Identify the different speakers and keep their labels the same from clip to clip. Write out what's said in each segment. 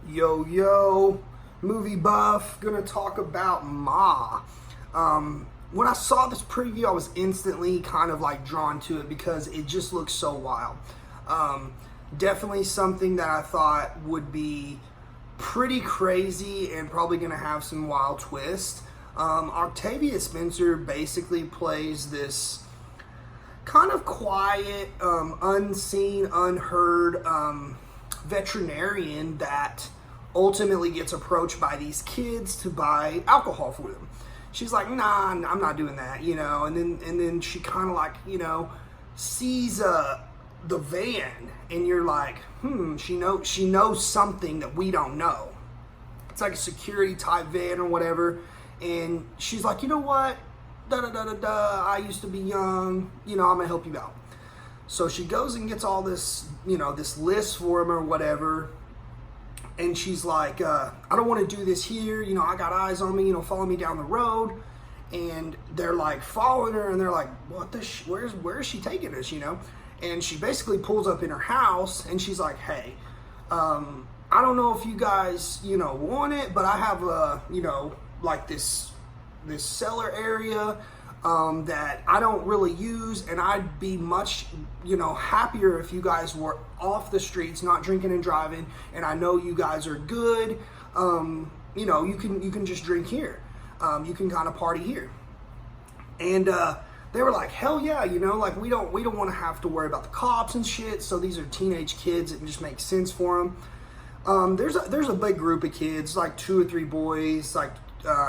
Speaker 1: Yo, yo, movie buff, gonna talk about Ma. When I saw this preview, I was instantly kind of like drawn to it because it just looks so wild. Definitely something that I thought would be pretty crazy and probably gonna have some wild twists. Octavia Spencer basically plays this kind of quiet, unseen, unheard veterinarian that ultimately gets approached by these kids to buy alcohol for them. She's like, nah, I'm not doing that, and then she kind of like, sees the van, and you're like, she knows something that we don't know. It's like a security type van or whatever, and she's like, you know what? Da da da da da. I used to be young. I'm gonna help you out. So she goes and gets all this, this list for him or whatever. And she's like, I don't want to do this here. I got eyes on me, follow me down the road. And they're like following her and they're like, where is she taking us, And she basically pulls up in her house and she's like, hey, I don't know if you guys, want it, but I have like this cellar area that I don't really use, and I'd be much, happier if you guys were off the streets, not drinking and driving. And I know you guys are good. You can just drink here. You can kind of party here. And they were like, hell yeah, like we don't want to have to worry about the cops and shit. So these are teenage kids. It just makes sense for them. There's a big group of kids, like 2 or 3 boys, like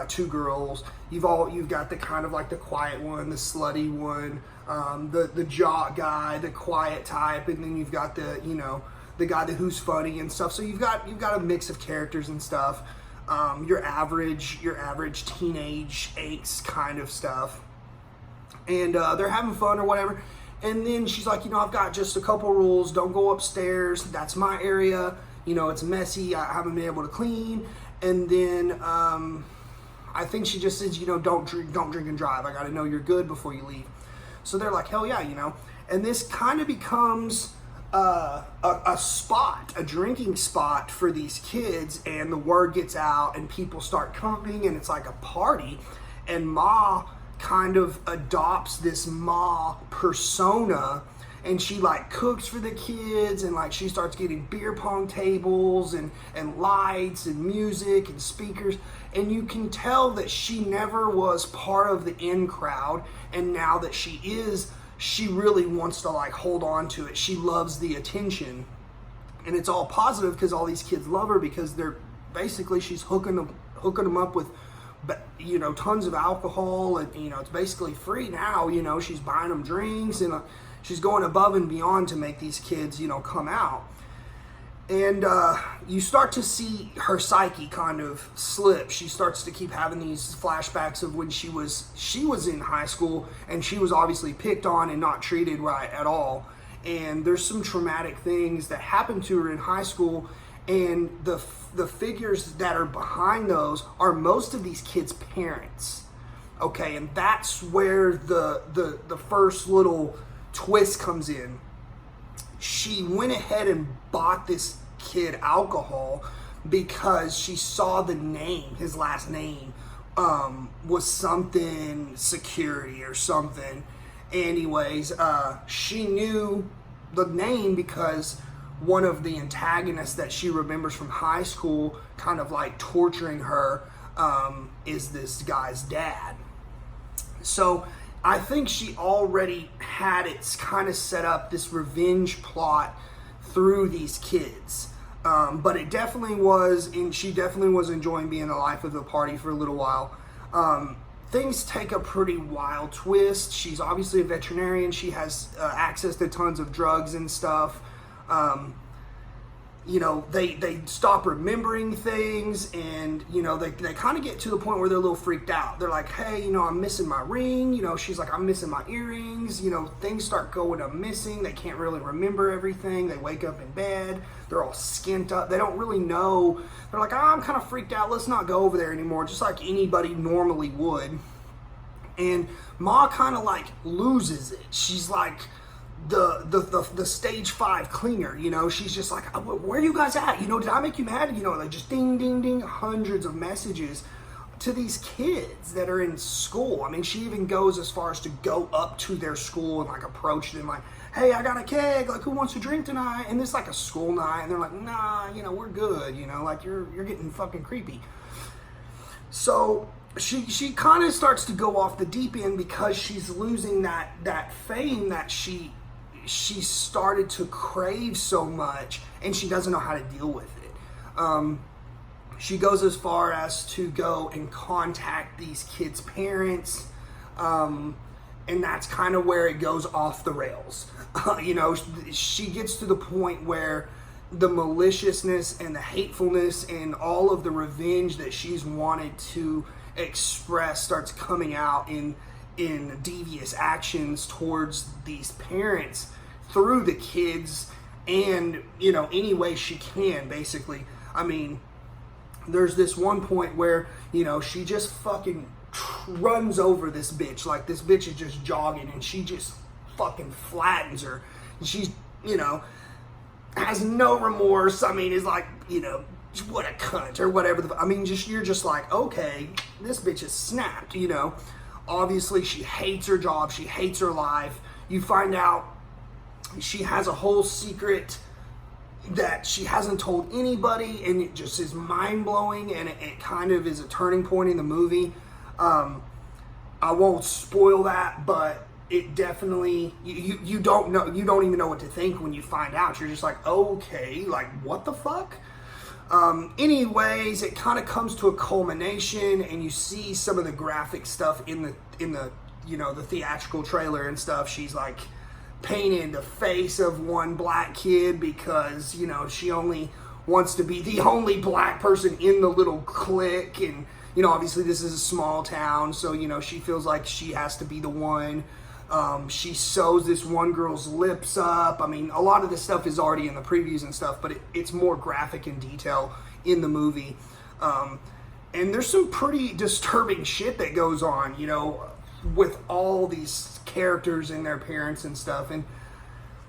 Speaker 1: 2 girls. You've got the kind of like the quiet one, the slutty one, the jock guy, the quiet type, and then you've got the guy who's funny and stuff. So you've got a mix of characters and stuff. Your average teenage angst kind of stuff, and they're having fun or whatever. And then she's like, I've got just a couple rules. Don't go upstairs. That's my area. It's messy. I haven't been able to clean. And then I think she just says, don't drink and drive. I got to know you're good before you leave. So they're like, hell yeah, And this kind of becomes a drinking spot for these kids. And the word gets out and people start coming and it's like a party. And Ma kind of adopts this Ma persona. And she like cooks for the kids, and like she starts getting beer pong tables and lights and music and speakers. And you can tell that she never was part of the in crowd. And now that she is, she really wants to like hold on to it. She loves the attention. And it's all positive because all these kids love her because she's hooking them up with, tons of alcohol. And, it's basically free now. She's buying them drinks and she's going above and beyond to make these kids, come out. And you start to see her psyche kind of slip. She starts to keep having these flashbacks of when she was in high school, and she was obviously picked on and not treated right at all. And there's some traumatic things that happened to her in high school, and the figures that are behind those are most of these kids' parents. Okay, and that's where the first little twist comes in. She went ahead and bought this kid alcohol because she saw the name, his last name, was something security or something. Anyways, she knew the name because one of the antagonists that she remembers from high school kind of like torturing her is this guy's dad. So I think she already had it kind of set up, this revenge plot through these kids. But it definitely was, and she definitely was enjoying being the life of the party for a little while. Things take a pretty wild twist. She's obviously a veterinarian. She has access to tons of drugs and stuff. They stop remembering things, and, they kind of get to the point where they're a little freaked out. They're like, hey, I'm missing my ring. She's like, I'm missing my earrings. Things start going up missing. They can't really remember everything. They wake up in bed. They're all skint up. They don't really know. They're like, I'm kind of freaked out. Let's not go over there anymore, just like anybody normally would. And Ma kind of like loses it. She's like, the stage 5 cleaner, you know, she's just like, where are you guys at? You know, did I make you mad? You know, like just ding, ding, ding, hundreds of messages to these kids that are in school. I mean, she even goes as far as to go up to their school and like approach them like, hey, I got a keg, like who wants to drink tonight? And it's like a school night, and they're like, nah, you know, we're good, you know, like you're getting fucking creepy. So she kind of starts to go off the deep end because she's losing that fame that she started to crave so much, and she doesn't know how to deal with it. She goes as far as to go and contact these kids' parents, and that's kind of where it goes off the rails. You know, she gets to the point where the maliciousness and the hatefulness and all of the revenge that she's wanted to express starts coming out in devious actions towards these parents through the kids, and you know, any way she can, basically. I mean, there's this one point where, you know, she just fucking runs over this bitch, like this bitch is just jogging and she just fucking flattens her, and she's, you know, has no remorse. I mean, is like, you know, what a cunt or whatever. I mean, just, you're just like, okay, this bitch is snapped, you know. Obviously, she hates her job. She hates her life. You find out she has a whole secret that she hasn't told anybody, and it just is mind-blowing, and it kind of is a turning point in the movie. I won't spoil that, but it definitely, you don't know, you don't even know what to think when you find out. You're just like, okay, like, what the fuck? Anyways, it kind of comes to a culmination, and you see some of the graphic stuff in the you know, the theatrical trailer and stuff. She's like painted the face of one black kid because, you know, she only wants to be the only black person in the little clique, and you know, obviously this is a small town, so you know, she feels like she has to be the one. She sews this one girl's lips up. I mean, a lot of this stuff is already in the previews and stuff, but it's more graphic in detail in the movie. And there's some pretty disturbing shit that goes on, you know, with all these characters and their parents and stuff. And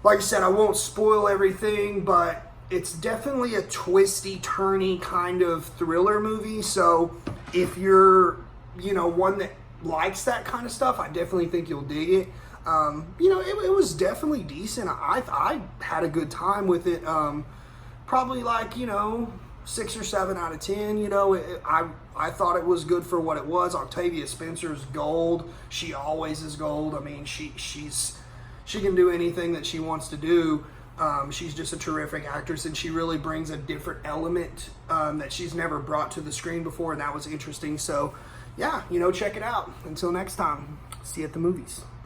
Speaker 1: like I said, I won't spoil everything, but it's definitely a twisty, turny kind of thriller movie. So if you're, you know, one that likes that kind of stuff, I definitely think you'll dig it. You know, it was definitely decent. I had a good time with it. Probably like, you know, 6 or 7 out of 10. You know, I thought it was good for what it was. Octavia Spencer's gold. She always is gold. I mean, she can do anything that she wants to do. She's just a terrific actress, and she really brings a different element that she's never brought to the screen before, and that was interesting. So yeah, you know, check it out. Until next time, see you at the movies.